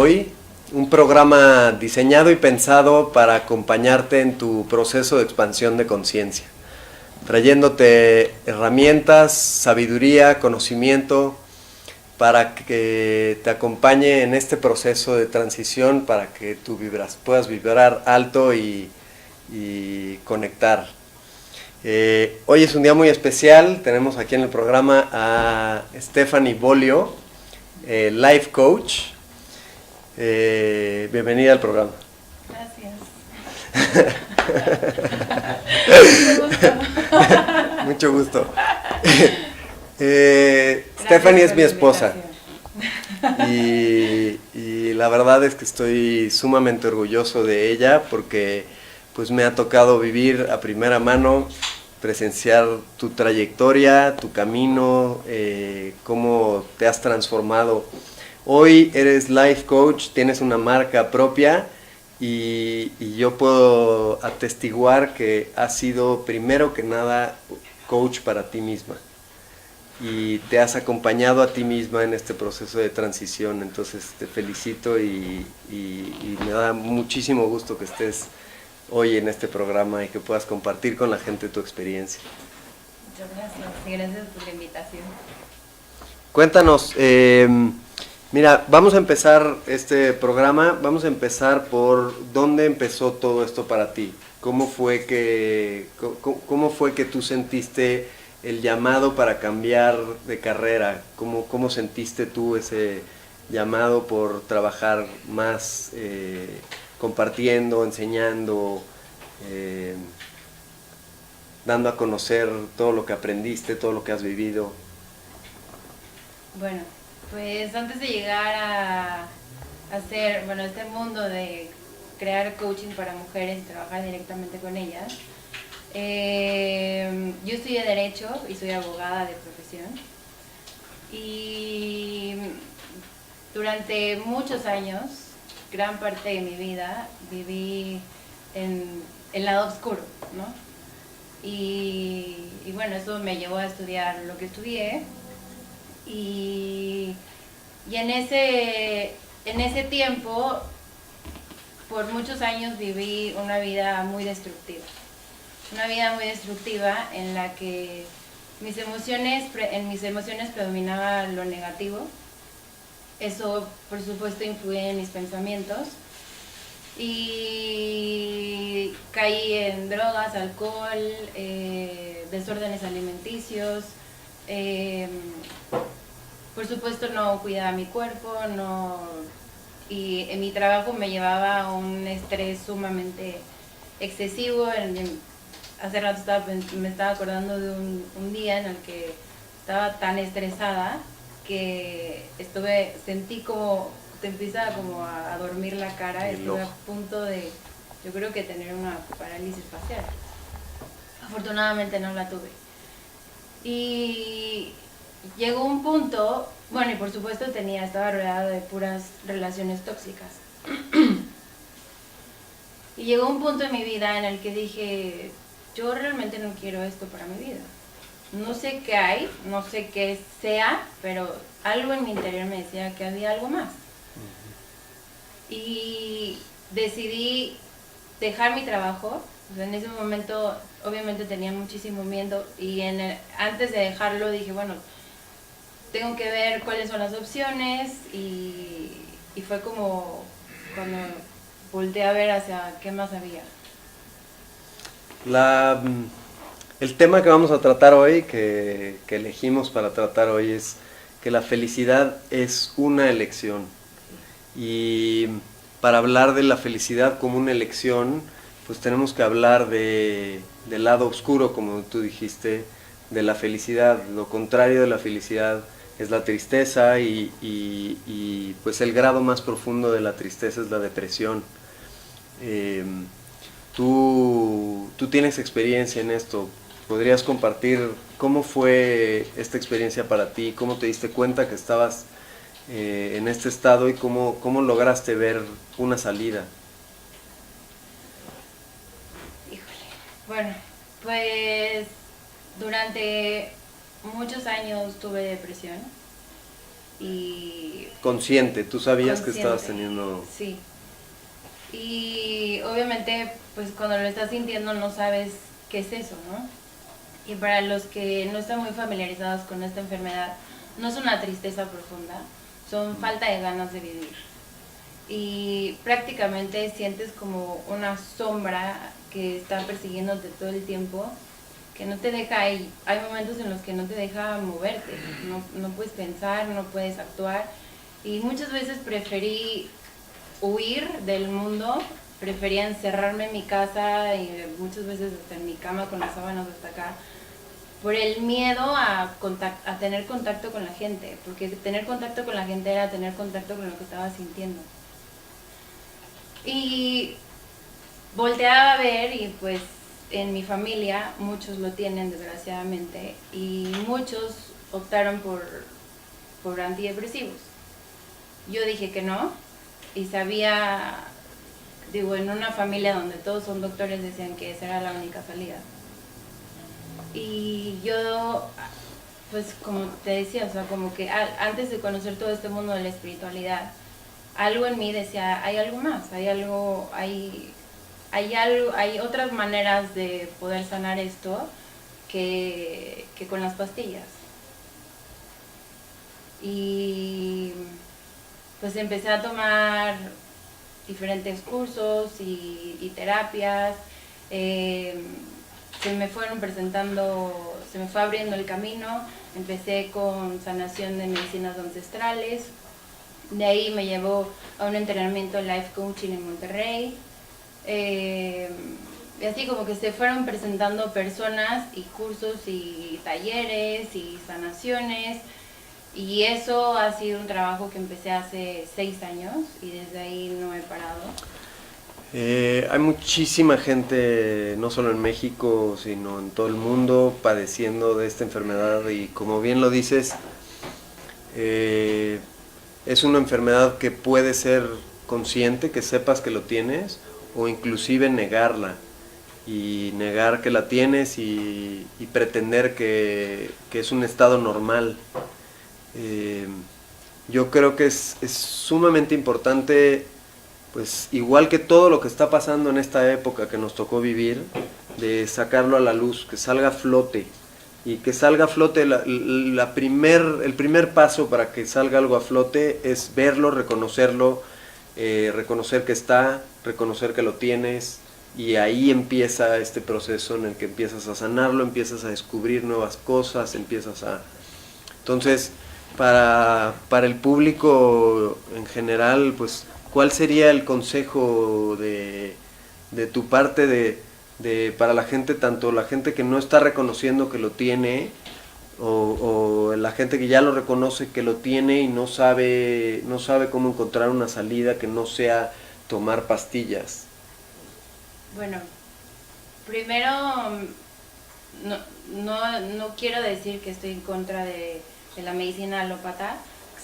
hoy, un programa diseñado y pensado para acompañarte en tu proceso de expansión de conciencia, trayéndote herramientas, sabiduría, conocimiento, para que te acompañe en este proceso de transición, para que tú puedas vibrar alto y conectar. Hoy es un día muy especial, tenemos aquí en el programa a Stephanie Bolio, Life Coach. Bienvenida al programa. Gracias. Mucho gusto. Stephanie es mi esposa y la verdad es que estoy sumamente orgulloso de ella porque pues me ha tocado vivir a primera mano, presenciar tu trayectoria, tu camino, cómo te has transformado. Hoy eres life coach, tienes una marca propia y yo puedo atestiguar que has sido primero que nada coach para ti misma. Y te has acompañado a ti misma en este proceso de transición, entonces te felicito y me da muchísimo gusto que estés hoy en este programa y que puedas compartir con la gente tu experiencia. Muchas gracias y gracias por la invitación. Cuéntanos, mira, vamos a empezar este programa, vamos a empezar por dónde empezó todo esto para ti. ¿Cómo fue que tú sentiste el llamado para cambiar de carrera? ¿Cómo sentiste tú ese llamado por trabajar más compartiendo, enseñando, dando a conocer todo lo que aprendiste, todo lo que has vivido? Bueno, pues antes de llegar a hacer, este mundo de crear coaching para mujeres y trabajar directamente con ellas, yo estudié Derecho y soy abogada de profesión. Y durante muchos años, gran parte de mi vida, viví en el lado oscuro, ¿no? Y bueno, eso me llevó a estudiar lo que estudié. Y en ese tiempo, por muchos años viví una vida muy destructiva. Una vida muy destructiva en la que en mis emociones predominaba lo negativo. Eso, por supuesto, influye en mis pensamientos. Y caí en drogas, alcohol, desórdenes alimenticios. Por supuesto, no cuidaba mi cuerpo, y en mi trabajo me llevaba a un estrés sumamente excesivo. Hace rato me estaba acordando de un día en el que estaba tan estresada que sentí como te empieza como a dormir la cara. Estuve a punto de, yo creo que tener una parálisis facial. Afortunadamente no la tuve. Y llegó un punto, y por supuesto estaba rodeada de puras relaciones tóxicas. Y llegó un punto en mi vida en el que dije, yo realmente no quiero esto para mi vida. No sé qué hay, no sé qué sea, pero algo en mi interior me decía que había algo más. Y decidí dejar mi trabajo. En ese momento obviamente tenía muchísimo miedo y antes de dejarlo dije, tengo que ver cuáles son las opciones y fue como cuando volteé a ver hacia qué más había. El tema que vamos a tratar hoy, que elegimos para tratar hoy, es que la felicidad es una elección. Y para hablar de la felicidad como una elección, pues tenemos que hablar del lado oscuro, como tú dijiste, de la felicidad. Lo contrario de la felicidad es la tristeza y pues el grado más profundo de la tristeza es la depresión. Tú tienes experiencia en esto. ¿Podrías compartir cómo fue esta experiencia para ti? ¿Cómo te diste cuenta que estabas en este estado y cómo lograste ver una salida? Híjole, pues durante muchos años tuve depresión y Consciente, tú sabías que estabas consciente. teniendo... Sí. Y obviamente, pues cuando lo estás sintiendo no sabes qué es eso, ¿no? Y para los que no están muy familiarizados con esta enfermedad, no es una tristeza profunda, son falta de ganas de vivir. Y prácticamente sientes como una sombra que está persiguiéndote todo el tiempo, que no te deja, hay momentos en los que no te deja moverte, no puedes pensar, no puedes actuar. Y muchas veces preferí huir del mundo, prefería encerrarme en mi casa y muchas veces hasta en mi cama con las sábanas hasta acá, por el miedo a tener contacto con la gente, porque tener contacto con la gente era tener contacto con lo que estaba sintiendo. Y volteaba a ver y pues en mi familia muchos lo tienen desgraciadamente y muchos optaron por antidepresivos. Yo dije que no y sabía, digo, en una familia donde todos son doctores decían que esa era la única salida. Y yo, pues como te decía, o sea, como que antes de conocer todo este mundo de la espiritualidad, algo en mí decía, hay algo más, hay otras maneras de poder sanar esto que con las pastillas. Y pues empecé a tomar diferentes cursos y terapias. Se me fueron presentando, se me fue abriendo el camino. Empecé con sanación de medicinas ancestrales. De ahí me llevó a un entrenamiento life coaching en Monterrey. Y así como que se fueron presentando personas y cursos y talleres y sanaciones. Y eso ha sido un trabajo que empecé hace 6 años y desde ahí no he parado. Hay muchísima gente, no solo en México, sino en todo el mundo, padeciendo de esta enfermedad y como bien lo dices, eh, es una enfermedad que puede ser consciente, que sepas que lo tienes, o inclusive negarla y negar que la tienes y pretender que es un estado normal. Eh, yo creo que es sumamente importante, pues igual que todo lo que está pasando en esta época que nos tocó vivir, de sacarlo a la luz, que salga a flote. Y que salga a flote, el primer paso para que salga algo a flote es verlo, reconocerlo, reconocer que está, reconocer que lo tienes, y ahí empieza este proceso en el que empiezas a sanarlo, empiezas a descubrir nuevas cosas, empiezas a... Entonces, para el público en general, pues, ¿cuál sería el consejo de tu parte para la gente, tanto la gente que no está reconociendo que lo tiene, o la gente que ya lo reconoce que lo tiene y no sabe cómo encontrar una salida que no sea tomar pastillas? Bueno, primero no quiero decir que estoy en contra de la medicina alópata.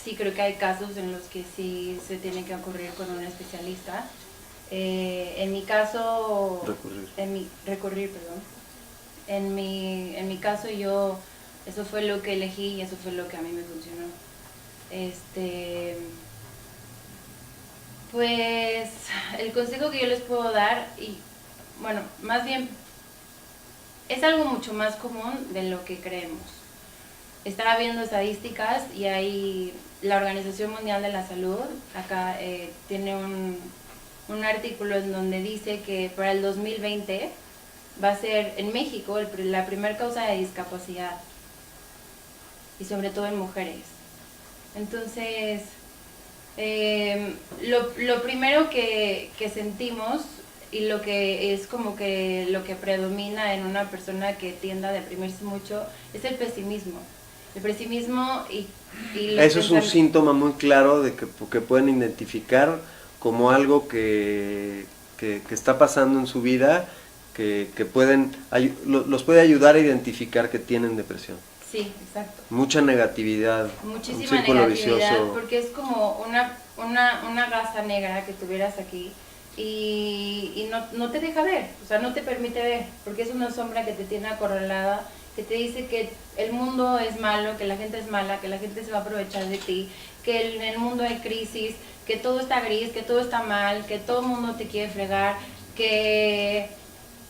Sí creo que hay casos en los que sí se tiene que ocurrir con un especialista. En mi caso, recurrir, perdón. En mi caso yo, eso fue lo que elegí y eso fue lo que a mí me funcionó. Pues el consejo que yo les puedo dar, y bueno, más bien es algo mucho más común de lo que creemos. Estaba viendo estadísticas y hay la Organización Mundial de la Salud, acá tiene un artículo en donde dice que para el 2020 va a ser en México la primera causa de discapacidad y sobre todo en mujeres. Entonces, lo primero que sentimos y lo que es como que lo que predomina en una persona que tiende a deprimirse mucho es el pesimismo. El pesimismo y Eso es un síntoma muy claro de que pueden identificar como algo que está pasando en su vida, que los puede ayudar a identificar que tienen depresión. Sí, exacto. Mucha negatividad, muchísima un círculo negatividad, vicioso. porque es como una gasa negra que tuvieras aquí y no te deja ver, o sea, no te permite ver, porque es una sombra que te tiene acorralada que te dice que el mundo es malo, que la gente es mala, que la gente se va a aprovechar de ti, que en el mundo hay crisis, que todo está gris, que todo está mal, que todo el mundo te quiere fregar, que...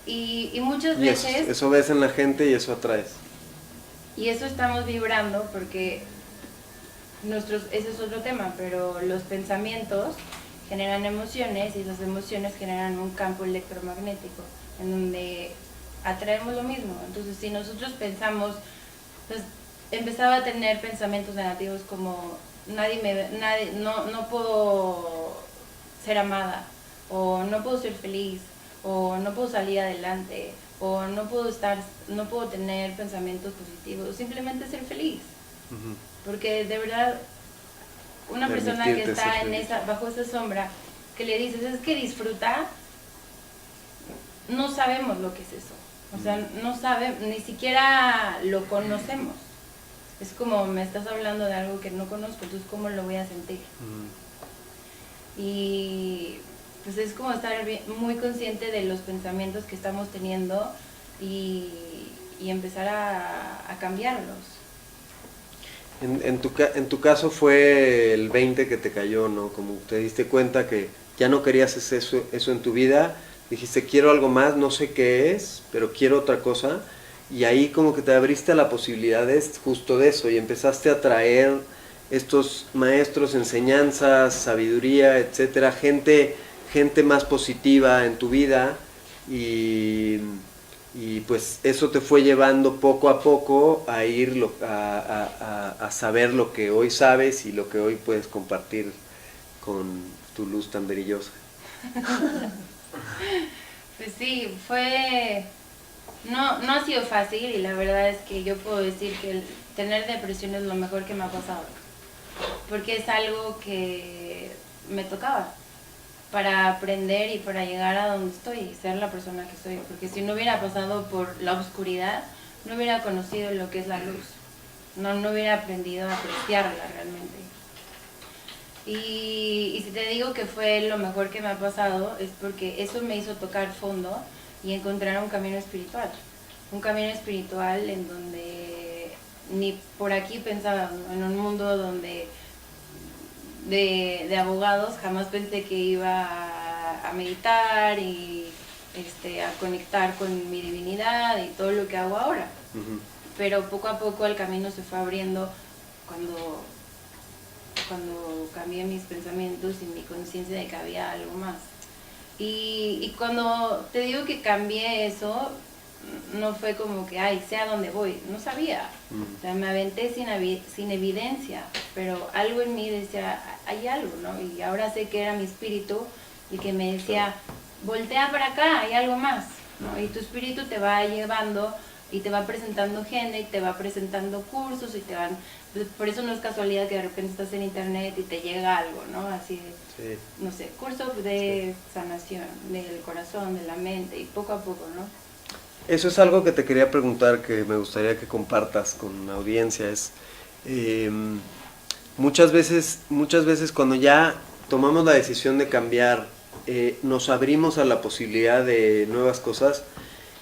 Y muchas veces... Eso ves en la gente y eso atraes. Y eso estamos vibrando porque ese es otro tema, pero los pensamientos generan emociones y esas emociones generan un campo electromagnético en donde atraemos lo mismo. Entonces, si nosotros pensamos, pues empezaba a tener pensamientos negativos como no puedo ser amada, o no puedo ser feliz, o no puedo salir adelante, o no puedo tener pensamientos positivos, simplemente ser feliz. Uh-huh. Porque de verdad, una persona que está bajo esa sombra, que le dices, es que disfruta, no sabemos lo que es eso. O sea, no sabe, ni siquiera lo conocemos. Es como me estás hablando de algo que no conozco, entonces ¿cómo lo voy a sentir? Y pues es como estar muy consciente de los pensamientos que estamos teniendo y empezar a cambiarlos. En tu caso fue el 20 que te cayó, ¿no? Como te diste cuenta que ya no querías eso en tu vida, dijiste quiero algo más, no sé qué es, pero quiero otra cosa, y ahí como que te abriste a la posibilidad justo de eso y empezaste a traer estos maestros, enseñanzas, sabiduría, etcétera, gente más positiva en tu vida y pues eso te fue llevando poco a poco a ir a saber lo que hoy sabes y lo que hoy puedes compartir con tu luz tan brillosa. Pues sí, no ha sido fácil y la verdad es que yo puedo decir que tener depresión es lo mejor que me ha pasado, porque es algo que me tocaba para aprender y para llegar a donde estoy y ser la persona que soy, porque si no hubiera pasado por la oscuridad, no hubiera conocido lo que es la luz, no hubiera aprendido a apreciarla realmente. Y si te digo que fue lo mejor que me ha pasado, es porque eso me hizo tocar fondo y encontrar un camino espiritual en donde ni por aquí pensaba, en un mundo donde de abogados, jamás pensé que iba a meditar y a conectar con mi divinidad y todo lo que hago ahora. Uh-huh. Pero poco a poco el camino se fue abriendo cuando cambié mis pensamientos y mi conciencia de que había algo más. Y cuando te digo que cambié eso, no fue como que, sé a dónde voy, no sabía. O sea, me aventé sin evidencia, pero algo en mí decía, hay algo, ¿no? Y ahora sé que era mi espíritu y que me decía, voltea para acá, hay algo más, ¿no? Y tu espíritu te va llevando y te va presentando gente y te va presentando cursos y por eso no es casualidad que de repente estás en internet y te llega algo, ¿no? Así, sí. No sé, cursos de sanación del corazón, de la mente y poco a poco, ¿no? Eso es algo que te quería preguntar, que me gustaría que compartas con la audiencia. Muchas veces cuando ya tomamos la decisión de cambiar, nos abrimos a la posibilidad de nuevas cosas,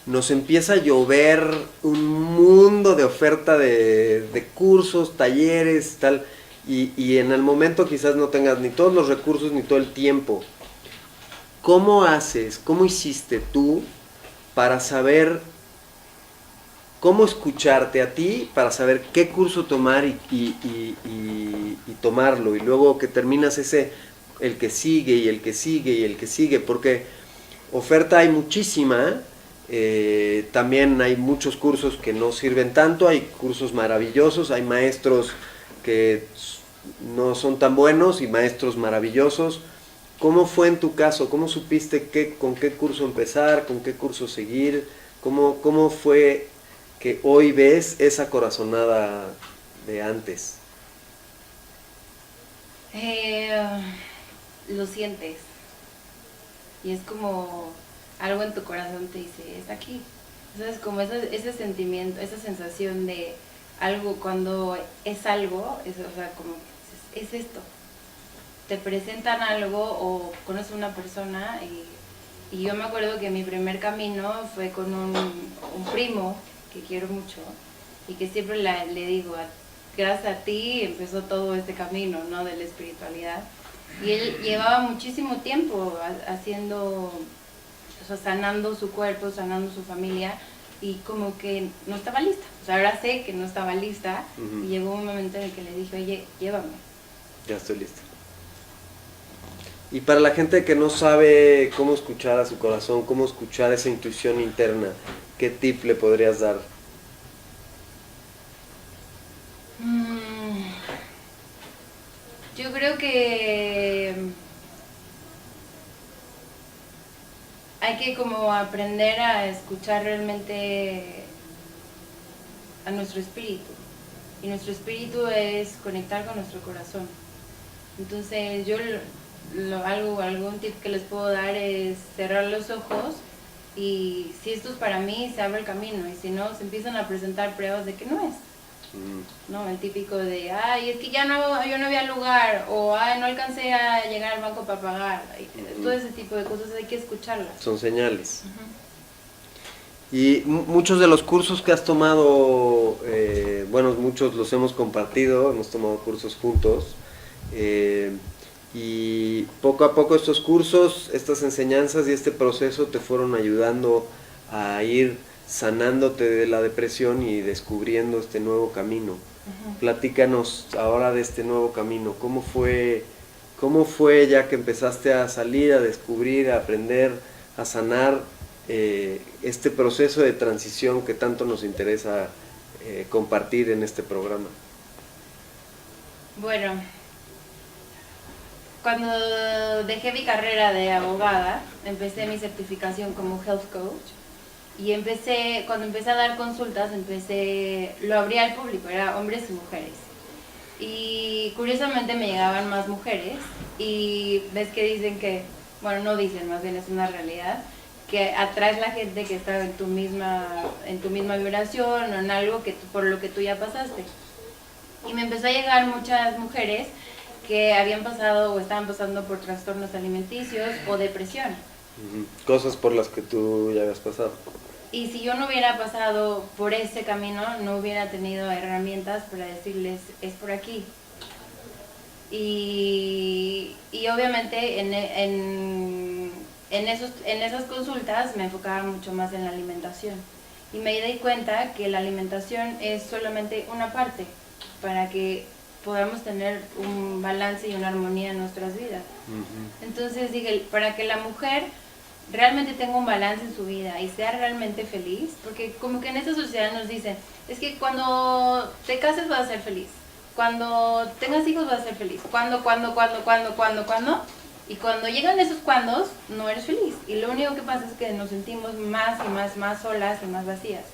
nos empieza a llover un mundo de oferta de cursos, talleres, tal, y en el momento quizás no tengas ni todos los recursos ni todo el tiempo. ¿Cómo hiciste tú para saber cómo escucharte a ti, para saber qué curso tomar y tomarlo, y luego que terminas el que sigue y el que sigue y el que sigue, porque oferta hay muchísima, también hay muchos cursos que no sirven tanto, hay cursos maravillosos, hay maestros que no son tan buenos y maestros maravillosos. ¿Cómo fue en tu caso? ¿Cómo supiste con qué curso empezar, con qué curso seguir? ¿Cómo fue que hoy ves esa corazonada de antes? Lo sientes. Y es como algo en tu corazón te dice, es aquí. Entonces, como ese sentimiento, esa sensación de algo, cuando es algo, o sea, como es esto. Te presentan algo o conoces a una persona y yo me acuerdo que mi primer camino fue con un primo que quiero mucho y que siempre le digo, gracias a ti empezó todo este camino, ¿no? De la espiritualidad. Y él llevaba muchísimo tiempo haciendo, o sea, sanando su cuerpo, sanando su familia, y como que no estaba lista. O sea, ahora sé que no estaba lista, y llegó un momento en el que le dije, oye, llévame. Ya estoy lista. Y para la gente que no sabe cómo escuchar a su corazón, cómo escuchar esa intuición interna, ¿qué tip le podrías dar? Yo creo que hay que como aprender a escuchar realmente a nuestro espíritu. Y nuestro espíritu es conectar con nuestro corazón. Entonces yo algún tip que les puedo dar es cerrar los ojos, y si esto es para mí, se abre el camino, y si no, se empiezan a presentar pruebas de que no es. No, el típico de, ay, es que yo no había lugar, o ay, no alcancé a llegar al banco para pagar. Todo ese tipo de cosas hay que escucharlas. Son señales. Y muchos de los cursos que has tomado, bueno, muchos los hemos compartido, hemos tomado cursos juntos, y poco a poco estos cursos, estas enseñanzas y este proceso te fueron ayudando a ir sanándote de la depresión y descubriendo este nuevo camino. Platícanos ahora de este nuevo camino. ¿Cómo fue ya que empezaste a salir, a descubrir, a aprender, a sanar este proceso de transición que tanto nos interesa compartir en este programa? Bueno, cuando dejé mi carrera de abogada, empecé mi certificación como health coach, y cuando empecé a dar consultas, lo abría al público, era hombres y mujeres. Y curiosamente me llegaban más mujeres, y ves que dicen que, bueno, no dicen, más bien es una realidad, que atraes la gente que está en tu misma vibración, o en algo por lo que tú ya pasaste. Y me empezó a llegar muchas mujeres que habían pasado o estaban pasando por trastornos alimenticios o depresión. Cosas por las que tú ya habías pasado. Y si yo no hubiera pasado por ese camino, no hubiera tenido herramientas para decirles, es por aquí. Y obviamente en esas consultas me enfocaba mucho más en la alimentación. Y me di cuenta que la alimentación es solamente una parte para que podamos tener un balance y una armonía en nuestras vidas. Entonces dije, para que la mujer realmente tenga un balance en su vida y sea realmente feliz, porque como que en esta sociedad nos dicen, es que cuando te cases vas a ser feliz, cuando tengas hijos vas a ser feliz, cuando, y cuando llegan esos cuandos, no eres feliz, y lo único que pasa es que nos sentimos más y más solas y más vacías,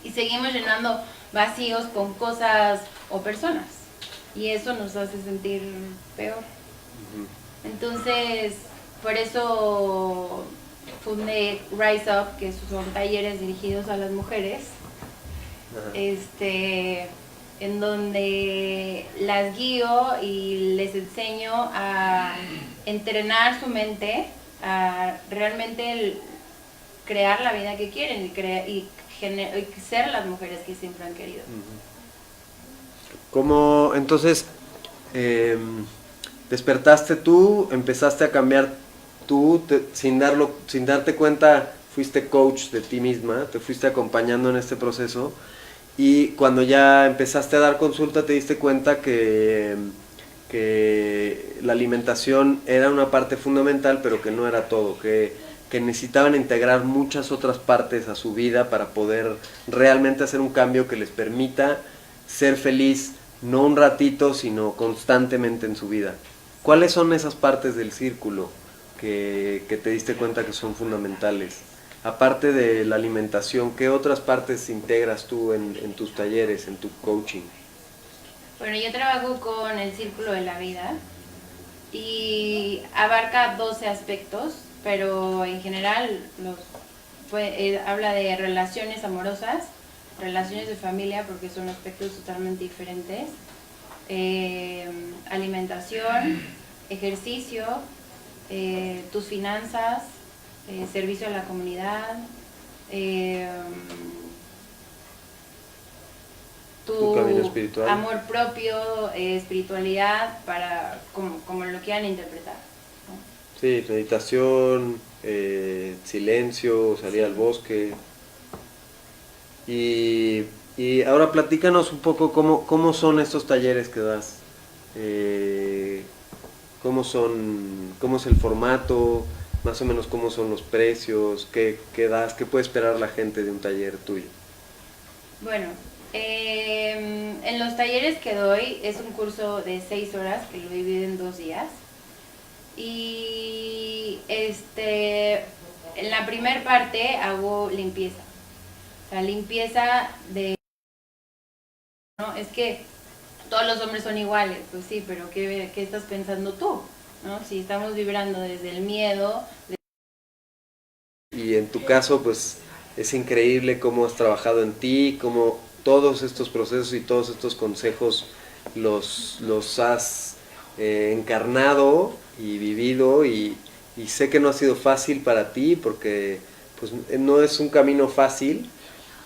y seguimos llenando vacíos con cosas o personas, y eso nos hace sentir peor. Entonces, por eso fundé Rise Up, que son talleres dirigidos a las mujeres, en donde las guío y les enseño a entrenar su mente, a realmente crear la vida que quieren y ser las mujeres que siempre han querido. ¿Cómo entonces despertaste tú, empezaste a cambiar tú, sin darte cuenta, fuiste coach de ti misma, te fuiste acompañando en este proceso, y cuando ya empezaste a dar consulta te diste cuenta que la alimentación era una parte fundamental, pero que no era todo, que necesitaban integrar muchas otras partes a su vida para poder realmente hacer un cambio que les permita ser feliz, no un ratito, sino constantemente en su vida. ¿Cuáles son esas partes del círculo que te diste cuenta que son fundamentales? Aparte de la alimentación, ¿qué otras partes integras tú en tus talleres, en tu coaching? Bueno, yo trabajo con el círculo de la vida y abarca 12 aspectos, pero en general habla de relaciones amorosas, relaciones de familia, porque son aspectos totalmente diferentes, alimentación, ejercicio, tus finanzas, servicio a la comunidad, tu camino espiritual, amor propio, espiritualidad, para como lo quieran interpretar, ¿no? Sí, meditación, silencio, salir al bosque. Y ahora platícanos un poco cómo son estos talleres que das. Cómo es el formato, más o menos cómo son los precios, qué das, qué puede esperar la gente de un taller tuyo. Bueno, en los talleres que doy es un curso de 6 horas que lo divido en 2 días. Y en la primera parte hago limpieza. O sea, limpieza de... ¿no? Es que todos los hombres son iguales, pues sí, pero ¿qué estás pensando tú? ¿No? Si estamos vibrando desde el miedo... Y en tu caso, pues es increíble cómo has trabajado en ti, cómo todos estos procesos y todos estos consejos los has encarnado y vivido y sé que no ha sido fácil para ti porque pues no es un camino fácil.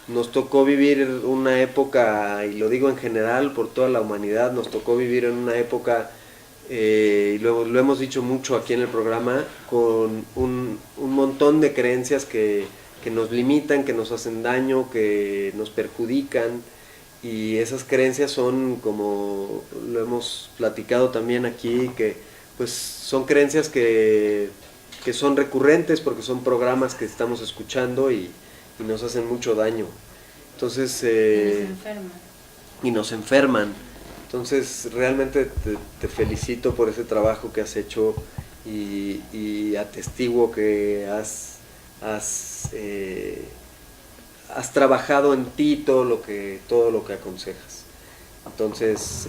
Nos tocó vivir una época, y lo digo en general por toda la humanidad, nos tocó vivir en una época, y lo hemos dicho mucho aquí en el programa, con un montón de creencias que nos limitan, que nos hacen daño, que nos perjudican, y esas creencias son, como lo hemos platicado también aquí, que pues son creencias que son recurrentes porque son programas que estamos escuchando y nos hacen mucho daño. Entonces, y nos enferman. Entonces, realmente te felicito por ese trabajo que has hecho y atestiguo que has trabajado en ti todo lo que aconsejas. Entonces,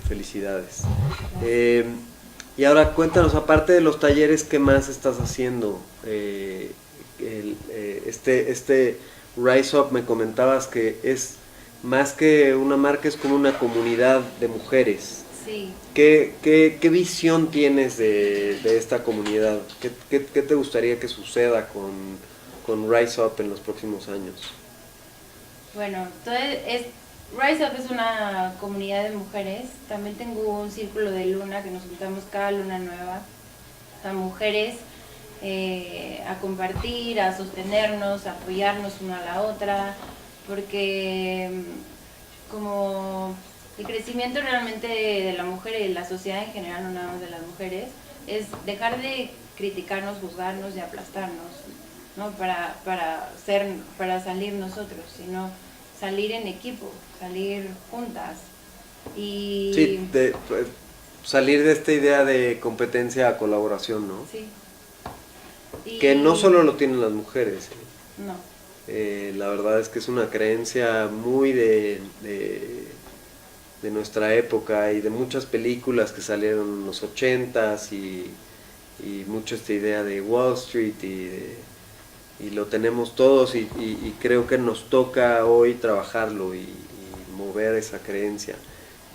felicidades. Y ahora cuéntanos, aparte de los talleres, ¿qué más estás haciendo? Este Rise Up, me comentabas que es más que una marca, es como una comunidad de mujeres. Sí. ¿Qué visión tienes de esta comunidad? ¿Qué te gustaría que suceda con Rise Up en los próximos años? Bueno, Rise Up es una comunidad de mujeres. También tengo un círculo de luna que nos juntamos cada luna nueva. A mujeres a compartir, a sostenernos, a apoyarnos una a la otra, porque como el crecimiento realmente de la mujer y de la sociedad en general, no nada más de las mujeres, es dejar de criticarnos, juzgarnos y aplastarnos, ¿no? para salir nosotros, sino salir en equipo, salir juntas. Y sí, salir de esta idea de competencia a colaboración, ¿no? Sí. Que no solo lo tienen las mujeres. No. La verdad es que es una creencia muy de nuestra época y de muchas películas que salieron en los 80s y mucho esta idea de Wall Street y lo tenemos todos y creo que nos toca hoy trabajarlo y mover esa creencia,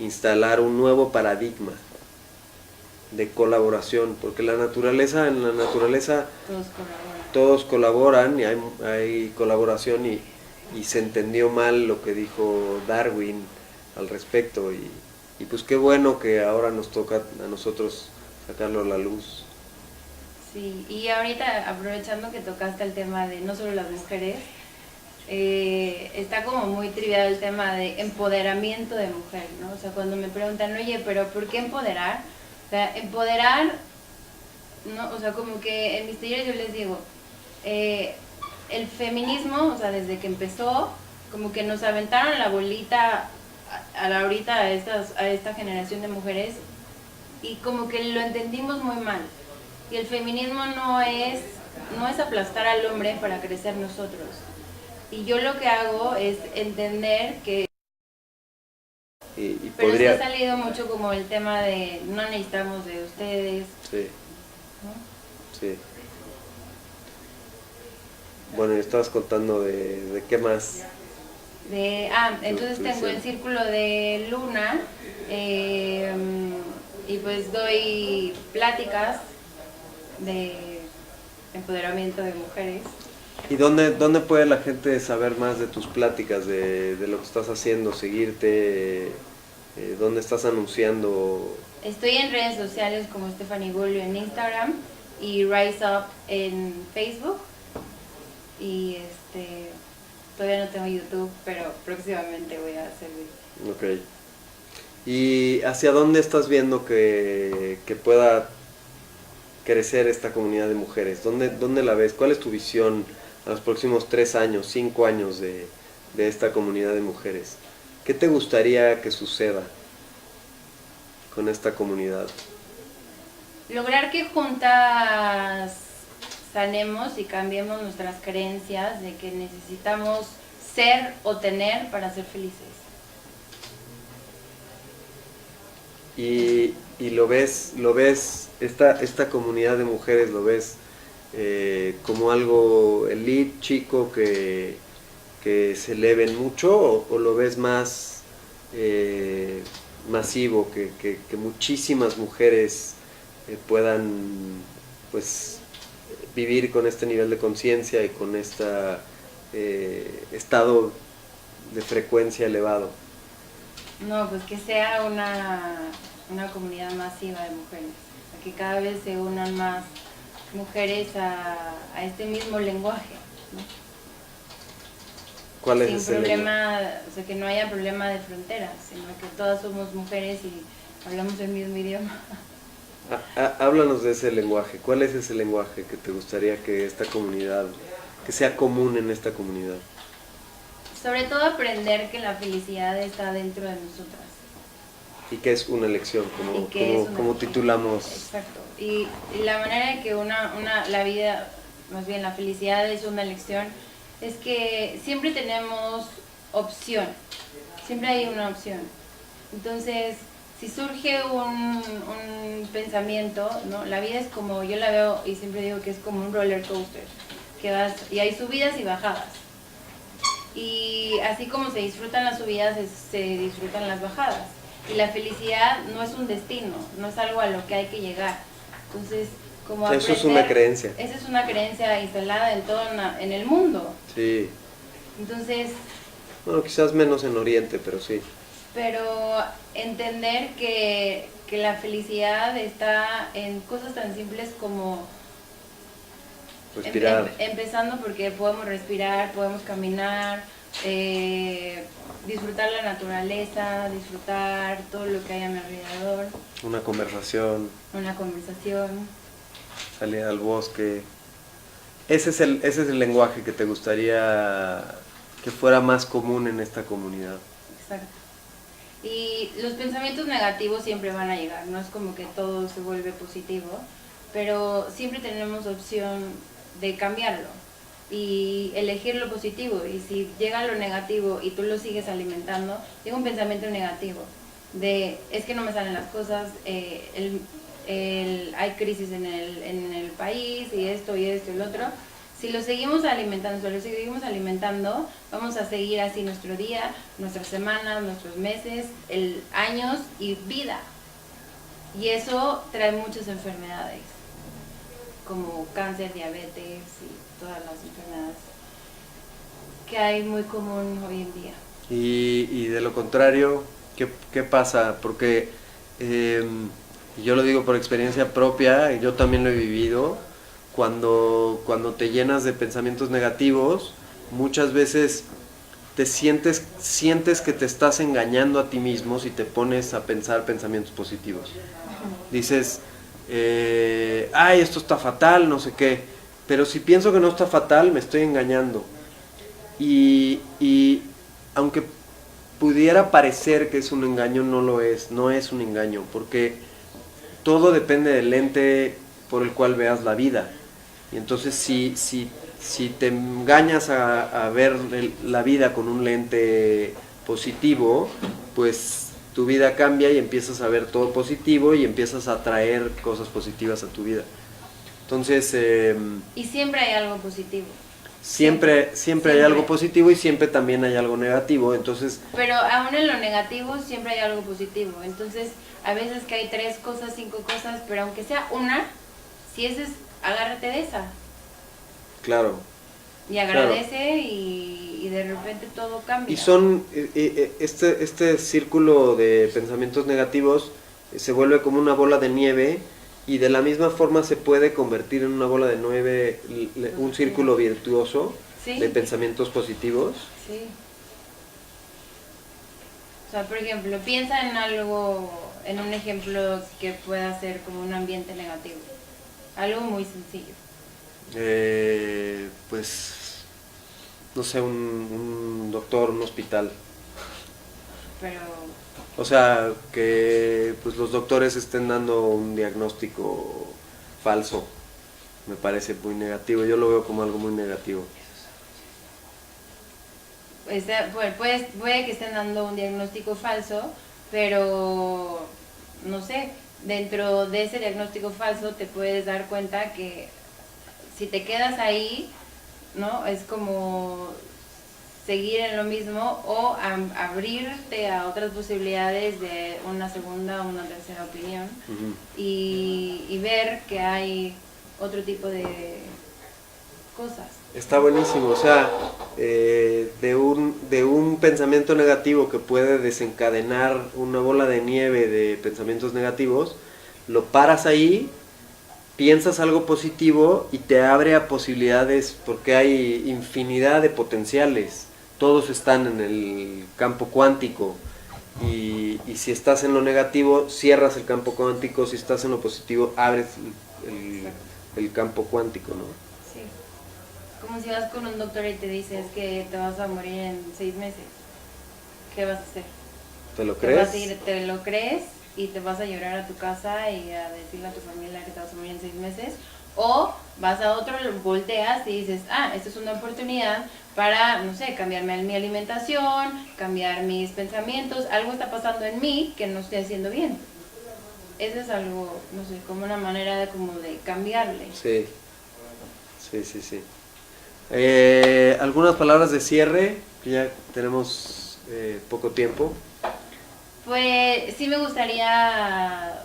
instalar un nuevo paradigma de colaboración, porque en la naturaleza todos colaboran y hay colaboración y se entendió mal lo que dijo Darwin al respecto y pues qué bueno que ahora nos toca a nosotros sacarlo a la luz. Sí, y ahorita aprovechando que tocaste el tema de no solo las mujeres, está como muy trivial el tema de empoderamiento de mujer, ¿no? O sea, cuando me preguntan, oye, pero ¿por qué empoderar? O sea, empoderar, ¿no? O sea, como que en mis talleres yo les digo, el feminismo, o sea, desde que empezó, como que nos aventaron la bolita a esta generación de mujeres y como que lo entendimos muy mal. Y el feminismo no es aplastar al hombre para crecer nosotros. Y yo lo que hago es entender que... Pero podría... se ha salido mucho como el tema de no necesitamos de ustedes. Sí. ¿No? Sí. Bueno, y estabas contando de qué más. Entonces tengo el círculo de luna y pues doy pláticas de empoderamiento de mujeres ¿Y dónde puede la gente saber más de tus pláticas, de lo que estás haciendo, seguirte, dónde estás anunciando? Estoy en redes sociales como Stephanie Bolio en Instagram y Rise Up en Facebook. Y todavía no tengo YouTube, pero próximamente voy a hacer. Ok. ¿Y hacia dónde estás viendo que pueda crecer esta comunidad de mujeres? ¿Dónde la ves? ¿Cuál es tu visión a los próximos 3 años, 5 años de esta comunidad de mujeres? ¿Qué te gustaría que suceda con esta comunidad? Lograr que juntas sanemos y cambiemos nuestras creencias de que necesitamos ser o tener para ser felices. Y lo ves, esta comunidad de mujeres lo ves como algo elite, chico, que se eleven mucho, o lo ves más masivo, que muchísimas mujeres puedan pues vivir con este nivel de conciencia y con este estado de frecuencia elevado? No, pues que sea una comunidad masiva de mujeres, que cada vez se unan más mujeres a este mismo lenguaje, ¿no? ¿Cuál es Sin ese problema, o sea, que no haya problema de fronteras, sino que todas somos mujeres y hablamos el mismo idioma. Háblanos de ese lenguaje. ¿Cuál es ese lenguaje que te gustaría que esta comunidad, que sea común en esta comunidad? Sobre todo aprender que la felicidad está dentro de nosotras. Y que es una elección, como titulamos. Exacto. Y la manera en que la vida, más bien la felicidad es una elección, es que siempre tenemos opción. Siempre hay una opción. Entonces, si surge un pensamiento, ¿no? La vida es como, yo la veo y siempre digo que es como un roller coaster, que vas, y hay subidas y bajadas. Y así como se disfrutan las subidas, se disfrutan las bajadas. Y la felicidad no es un destino, no es algo a lo que hay que llegar. Entonces, como eso es una creencia. Esa es una creencia instalada en todo en el mundo. Sí. Entonces, bueno, quizás menos en Oriente, pero sí. Pero entender que la felicidad está en cosas tan simples como respirar. Empezando porque podemos respirar, podemos caminar, disfrutar la naturaleza, disfrutar todo lo que hay a mi alrededor. Una conversación. Salir al bosque. Ese es el lenguaje que te gustaría que fuera más común en esta comunidad. Exacto. Y los pensamientos negativos siempre van a llegar, no es como que todo se vuelve positivo, pero siempre tenemos opción de cambiarlo y elegir lo positivo. Y si llega lo negativo y tú lo sigues alimentando, llega un pensamiento negativo de es que no me salen las cosas, hay crisis en el país y esto y el otro. Si lo seguimos alimentando, vamos a seguir así nuestro día, nuestras semanas, nuestros meses, años y vida. Y eso trae muchas enfermedades, como cáncer, diabetes y todas las enfermedades que hay muy común hoy en día. Y de lo contrario, ¿qué pasa? Porque yo lo digo por experiencia propia, yo también lo he vivido. Cuando te llenas de pensamientos negativos, muchas veces sientes que te estás engañando a ti mismo si te pones a pensar pensamientos positivos. Dices, ay, esto está fatal, no sé qué, pero si pienso que no está fatal, me estoy engañando. Y aunque pudiera parecer que es un engaño, no es un engaño, porque todo depende del lente por el cual veas la vida. Y entonces si te engañas a ver la vida con un lente positivo, pues tu vida cambia y empiezas a ver todo positivo y empiezas a atraer cosas positivas a tu vida. Entonces... y siempre hay algo positivo. Siempre hay algo positivo y siempre también hay algo negativo, entonces... Pero aún en lo negativo siempre hay algo positivo. Entonces, a veces que hay 3 cosas, 5 cosas, pero aunque sea una, si esa es, agárrate de esa. Claro. y agradece y de repente todo cambia. Y son, este círculo de pensamientos negativos se vuelve como una bola de nieve y de la misma forma se puede convertir en una bola de nieve, un círculo virtuoso de pensamientos positivos. Sí. O sea, por ejemplo, piensa en algo, en un ejemplo que pueda ser como un ambiente negativo. Algo muy sencillo. Pues, no sé, un doctor, un hospital. Pero... O sea, que pues los doctores estén dando un diagnóstico falso. Me parece muy negativo. Yo lo veo como algo muy negativo. Puede que estén dando un diagnóstico falso, pero no sé, dentro de ese diagnóstico falso te puedes dar cuenta que si te quedas ahí, ¿no? Es como seguir en lo mismo o abrirte a otras posibilidades de una segunda o una tercera opinión. Y ver que hay otro tipo de cosas. Está buenísimo, o sea, de un pensamiento negativo que puede desencadenar una bola de nieve de pensamientos negativos, lo paras ahí, piensas algo positivo y te abre a posibilidades, porque hay infinidad de potenciales, todos están en el campo cuántico, y si estás en lo negativo, cierras el campo cuántico, si estás en lo positivo, abres el campo cuántico, ¿no? Sí. Como si vas con un doctor y te dices que te vas a morir en 6 meses. ¿Qué vas a hacer? ¿Te lo crees? Te lo crees y te vas a llorar a tu casa y a decirle a tu familia que te vas a morir en 6 meses. O vas a otro, volteas y dices, esta es una oportunidad para, no sé, cambiar mi alimentación, cambiar mis pensamientos. Algo está pasando en mí que no estoy haciendo bien. Eso es algo, no sé, como una manera de cambiarle. Sí. Algunas palabras de cierre, que ya tenemos poco tiempo. Pues sí me gustaría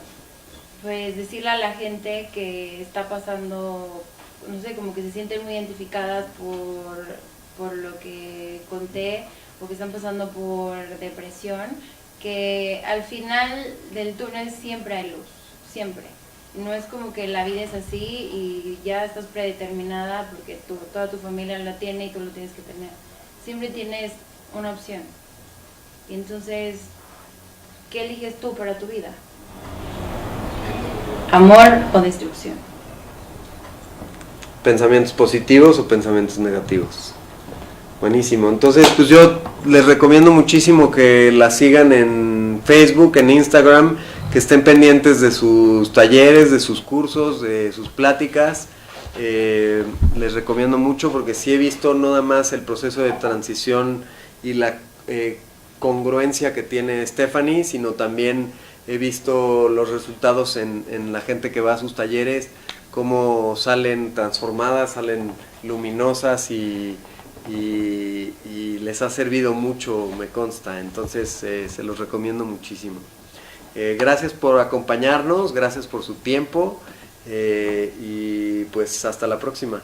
pues decirle a la gente que está pasando, no sé, como que se sienten muy identificadas por lo que conté, o que están pasando por depresión, que al final del túnel siempre hay luz, siempre. No es como que la vida es así y ya estás predeterminada porque toda tu familia la tiene y tú lo tienes que tener. Siempre tienes una opción. Y entonces, ¿qué eliges tú para tu vida? ¿Amor o destrucción? ¿Pensamientos positivos o pensamientos negativos? Buenísimo. Entonces, pues yo les recomiendo muchísimo que la sigan en Facebook, en Instagram, que estén pendientes de sus talleres, de sus cursos, de sus pláticas. Les recomiendo mucho porque sí he visto no nada más el proceso de transición y la congruencia que tiene Stephanie, sino también he visto los resultados en la gente que va a sus talleres, cómo salen transformadas, salen luminosas y les ha servido mucho, me consta. Entonces se los recomiendo muchísimo. Gracias por acompañarnos, gracias por su tiempo y pues hasta la próxima.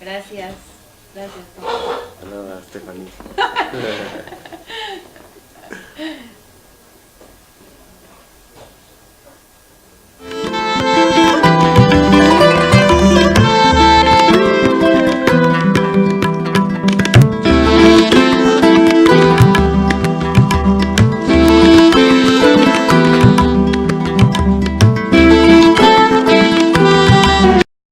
Gracias. Gracias. Nada, Stephanie.